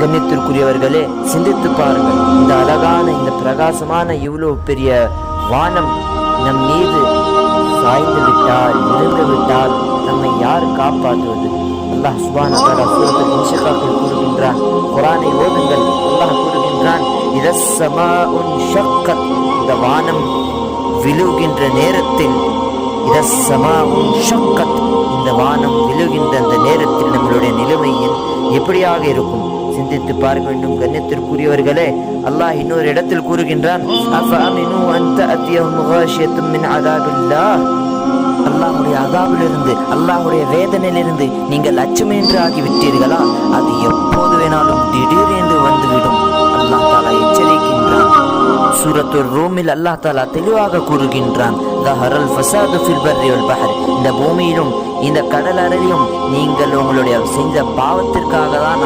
கண்ணியத்திற்குரியவர்களே, சிந்தித்து பாருங்கள். இந்த அழகான, இந்த பிரகாசமான இவ்வளவு பெரிய வானம் நம் மீது சாய்ந்து விட்டால், விழுந்து விட்டால் நம்மை யார் காப்பாற்றுவது? அல்லாஹ் சுப்ஹானஹு வ தஆலா சூரத்துல் இன்ஷிகாக்கில் கூறுகின்றான். குர்ஆனை ஓதுங்கள். அல்லாஹ் கூறுகின்றான், இதஸ் ஸமாஉன் ஷக்கத், இந்த வானம் விழுகின்ற நேரத்தில், இதஸ் ஸமாஉன் ஷக்கத், இந்த வானம் விழுகின்ற அந்த நேரத்தில் நம்மளுடைய நிலைமை எப்படியாக இருக்கும்? சிந்தித்து பார்க்க வேண்டும் கண்ணியத்திற்குரியவர்களே. அல்லாஹ் இன்னொரு இடத்தில் கூறுகின்றான், அஃபஅமினு அன் தஅதியஹும் காஷியத்தும் மின் அஸாபில்லாஹ், அல்லாஹ்வுடைய அஸாபிலிருந்து, அல்லாஹ்வுடைய வேதனையிலிருந்து நீங்கள் அச்சமின்றி ஆகிவிட்டீர்களா? அது எப்போது வேணாலும் திடீரென்று வந்துவிடும். அல்லாஹ் தஆலா எச்சரிக்கின்றான். சூரத்துர் ரூமில் அல்லாஹ் தஆலா தெளிவாக கூறுகின்றான், ظهرல் ஃபஸாது ஃபில் பர்ரி வல் பஹர், இந்த பூமியிலும் இந்த கடல் அறையிலும் நீங்கள் உங்களுடைய செஞ்ச பாவத்திற்காக தான்